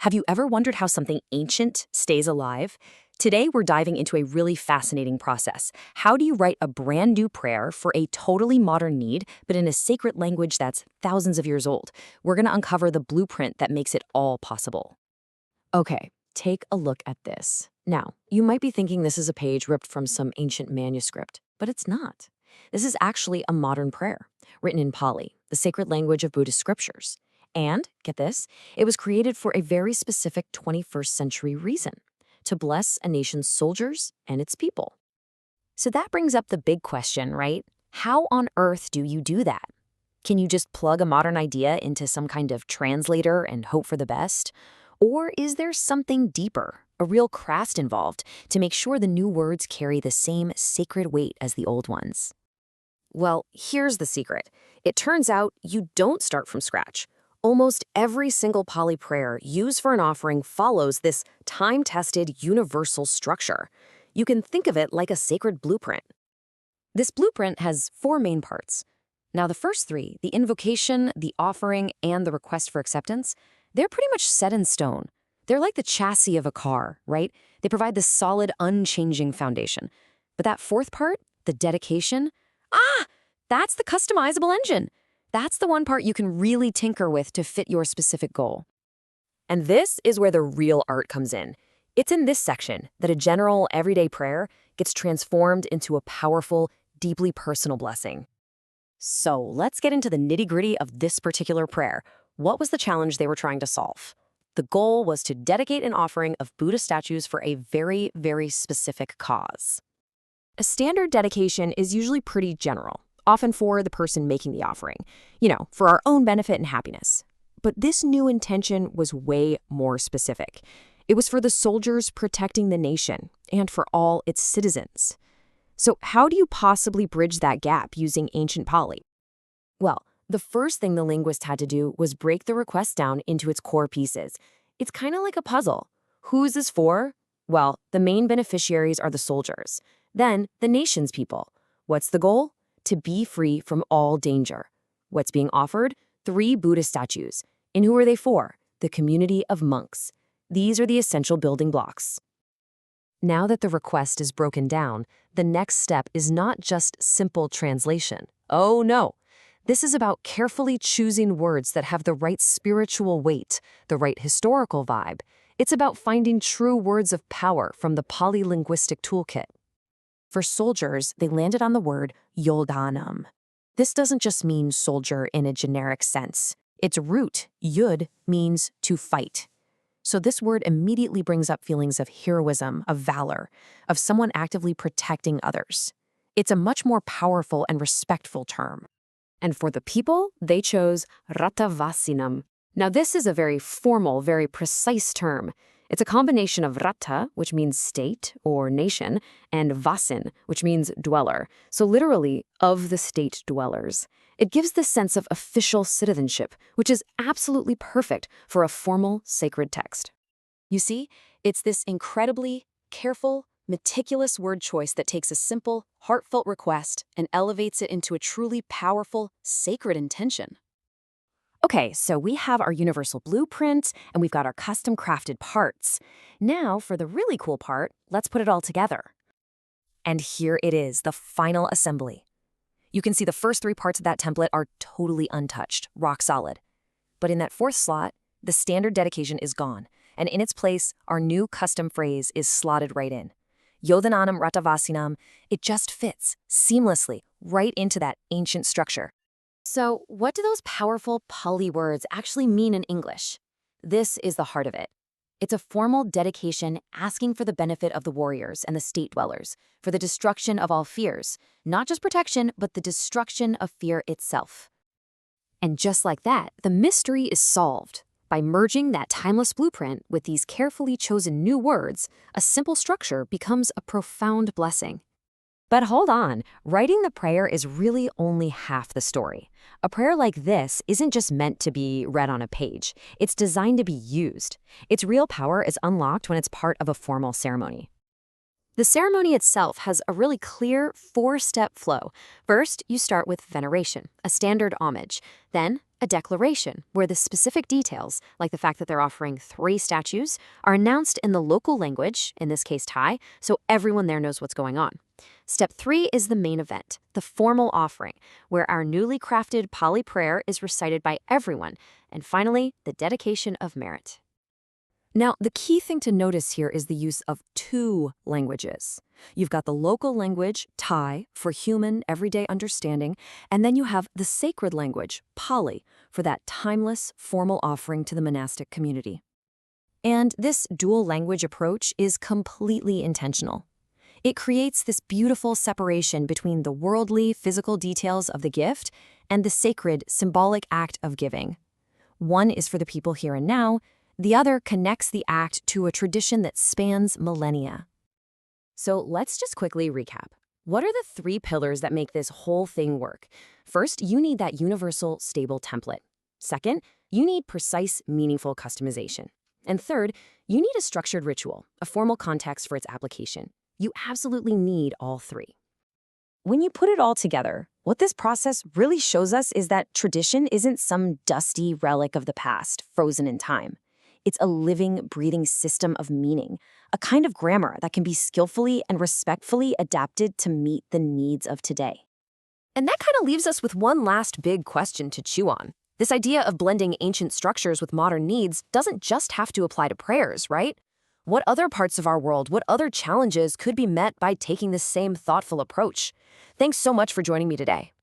Have you ever wondered how something ancient stays alive? Today, we're diving into a really fascinating process. How do you write a brand new prayer for a totally modern need, but in a sacred language that's thousands of years old? We're going to uncover the blueprint that makes it all possible. Okay, take a look at this. Now, you might be thinking this is a page ripped from some ancient manuscript, but it's not. This is actually a modern prayer, written in Pali, the sacred language of Buddhist scriptures. And, get this, it was created for a very specific 21st century reason: to bless a nation's soldiers and its people. So that brings up the big question, right? How on earth do you do that? Can you just plug a modern idea into some kind of translator and hope for the best? Or is there something deeper, a real craft involved, to make sure the new words carry the same sacred weight as the old ones? Well, here's the secret. It turns out you don't start from scratch. Almost every single Pali prayer used for an offering follows this time-tested universal structure. You can think of it like a sacred blueprint. This blueprint has four main parts. Now, the first three, the invocation, the offering, and the request for acceptance, they're pretty much set in stone. They're like the chassis of a car, right? They provide this solid, unchanging foundation. But that fourth part, the dedication, that's the customizable engine. That's the one part you can really tinker with to fit your specific goal. And this is where the real art comes in. It's in this section that a general, everyday prayer gets transformed into a powerful, deeply personal blessing. So let's get into the nitty-gritty of this particular prayer. What was the challenge they were trying to solve? The goal was to dedicate an offering of Buddha statues for a very, very specific cause. A standard dedication is usually pretty general, often for the person making the offering, for our own benefit and happiness. But this new intention was way more specific. It was for the soldiers protecting the nation and for all its citizens. So how do you possibly bridge that gap using ancient Pali? Well, the first thing the linguist had to do was break the request down into its core pieces. It's kind of like a puzzle. Who is this for? Well, the main beneficiaries are the soldiers. Then, the nation's people. What's the goal? To be free from all danger. What's being offered? 3 Buddha statues. And who are they for? The community of monks. These are the essential building blocks. Now that the request is broken down, the next step is not just simple translation. Oh no! This is about carefully choosing words that have the right spiritual weight, the right historical vibe. It's about finding true words of power from the Pali linguistic toolkit. For soldiers, they landed on the word yoldanam. This doesn't just mean soldier in a generic sense. Its root, yud, means to fight. So this word immediately brings up feelings of heroism, of valor, of someone actively protecting others. It's a much more powerful and respectful term. And for the people, they chose ratavasinam. Now this is a very formal, very precise term. It's a combination of rata, which means state or nation, and vasin, which means dweller. So literally, of the state dwellers. It gives this sense of official citizenship, which is absolutely perfect for a formal, sacred text. You see, it's this incredibly careful, meticulous word choice that takes a simple, heartfelt request and elevates it into a truly powerful, sacred intention. Okay, so we have our universal blueprint, and we've got our custom-crafted parts. Now, for the really cool part, let's put it all together. And here it is, the final assembly. You can see the first 3 parts of that template are totally untouched, rock solid. But in that 4th slot, the standard dedication is gone, and in its place, our new custom phrase is slotted right in. Yodhananam ratavasinam, it just fits seamlessly right into that ancient structure. So, what do those powerful Pali words actually mean in English? This is the heart of it. It's a formal dedication asking for the benefit of the warriors and the state dwellers, for the destruction of all fears, not just protection, but the destruction of fear itself. And just like that, the mystery is solved. By merging that timeless blueprint with these carefully chosen new words, a simple structure becomes a profound blessing. But hold on, writing the prayer is really only half the story. A prayer like this isn't just meant to be read on a page. It's designed to be used. Its real power is unlocked when it's part of a formal ceremony. The ceremony itself has a really clear 4-step flow. First, you start with veneration, a standard homage. Then, a declaration, where the specific details, like the fact that they're offering 3 statues, are announced in the local language, in this case Thai, so everyone there knows what's going on. Step 3 is the main event, the formal offering, where our newly crafted Pali prayer is recited by everyone, and finally, the dedication of merit. Now, the key thing to notice here is the use of 2 languages. You've got the local language, Thai, for human, everyday understanding, and then you have the sacred language, Pali, for that timeless, formal offering to the monastic community. And this dual language approach is completely intentional. It creates this beautiful separation between the worldly, physical details of the gift and the sacred, symbolic act of giving. One is for the people here and now. The other connects the act to a tradition that spans millennia. So let's just quickly recap. What are the 3 pillars that make this whole thing work? First, you need that universal, stable template. Second, you need precise, meaningful customization. And third, you need a structured ritual, a formal context for its application. You absolutely need all 3. When you put it all together, what this process really shows us is that tradition isn't some dusty relic of the past, frozen in time. It's a living, breathing system of meaning, a kind of grammar that can be skillfully and respectfully adapted to meet the needs of today. And that kind of leaves us with one last big question to chew on. This idea of blending ancient structures with modern needs doesn't just have to apply to prayers, right? What other parts of our world, what other challenges could be met by taking this same thoughtful approach? Thanks so much for joining me today.